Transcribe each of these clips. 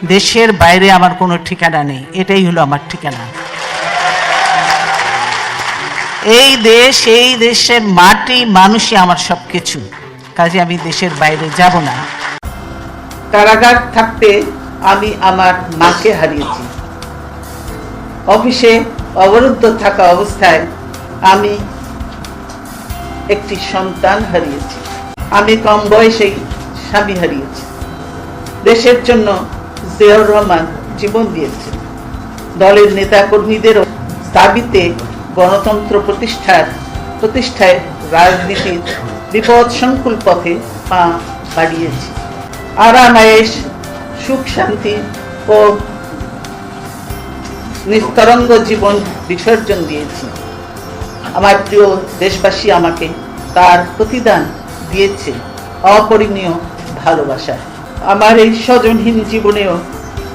দেশের বাইরে আমার কোনো ঠিকানা নেই, এটাই হলো আমার ঠিকানা। এই দেশ, এই দেশের মাটি মানুষই আমার সবকিছু, কাজে আমি দেশের বাইরে যাব না। কারাগার থাকতে আমি আমার মাকে হারিয়েছি। অফিসে অবরুদ্ধ থাকা অবস্থায় আমি একটি সন্তান হারিয়েছি। আমি কম বয়সেই স্বামী হারিয়েছি। দেশের জন্য জিয়াউর রহমান জীবন দিয়েছেন। দলের নেতা কর্মীদেরও দাবিতে গণতন্ত্র প্রতিষ্ঠায় রাজনীতির বিপদ সংকুল পথে পা বাড়িয়েছি। আরাম আয়েশ, সুখ শান্তি ও নিস্তরঙ্গ জীবন বিসর্জন দিয়েছি। আমার প্রিয় দেশবাসী আমাকে তার প্রতিদান দিয়েছে অপরিমেয় ভালোবাসায়। আমার এই স্বজনহীন জীবনেও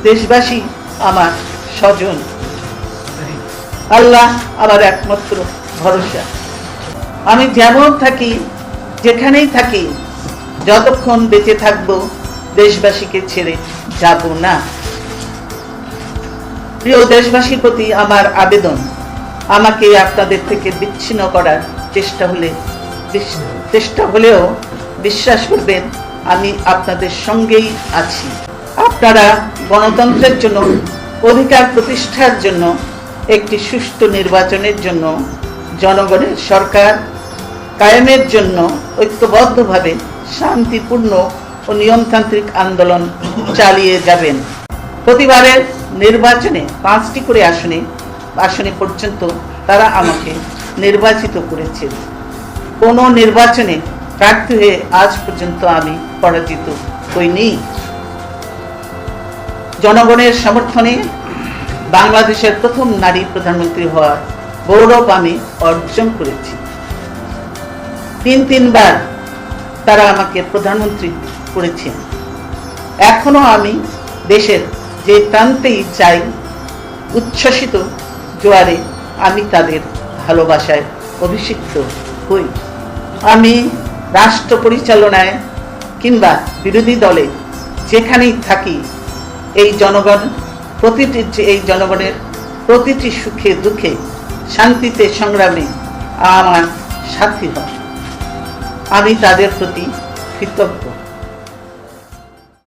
দেশবাসী আমার স্বজন। আল্লাহ আমার একমাত্র ভরসা। আমি যেমন থাকি, যেখানেই থাকি, যতক্ষণ বেঁচে থাকব দেশবাসীকে ছেড়ে যাব না। প্রিয় দেশবাসীর প্রতি আমার আবেদন, আমাকে আপনাদের থেকে বিচ্ছিন্ন করার চেষ্টা হলেও বিশ্বাস করবেন আমি আপনাদের সঙ্গেই আছি। আপনারা গণতন্ত্রের জন্য, অধিকার প্রতিষ্ঠার জন্য, একটি সুষ্ঠু নির্বাচনের জন্য, জনগণের সরকার কায়েমের জন্য ঐক্যবদ্ধভাবে শান্তিপূর্ণ ও নিয়মতান্ত্রিক আন্দোলন চালিয়ে যাবেন। প্রতিবারের নির্বাচনে 5টি করে আসনে পর্যন্ত তারা আমাকে নির্বাচিত করেছে। কোনো নির্বাচনে প্রার্থী হয়ে আজ পর্যন্ত আমি পরাজিত হইনি। জনগণের সমর্থনে বাংলাদেশের প্রথম নারী প্রধানমন্ত্রী হওয়ার গৌরব আমি অর্জন করেছি। 3বার তারা আমাকে প্রধানমন্ত্রী করেছেন। এখনো আমি দেশের যে প্রান্তেই চাই, উচ্ছ্বসিত জোয়ারে আমি তাদের ভালোবাসায় অভিষিক্ত হই। আমি রাষ্ট্র পরিচালনায় কিংবা বিরোধী দলে যেখানেই থাকি, এই জনগণের প্রতিটি সুখে দুঃখে, শান্তিতে সংগ্রামে আমার সাথী হয়। আমি তাদের প্রতি কৃতজ্ঞ।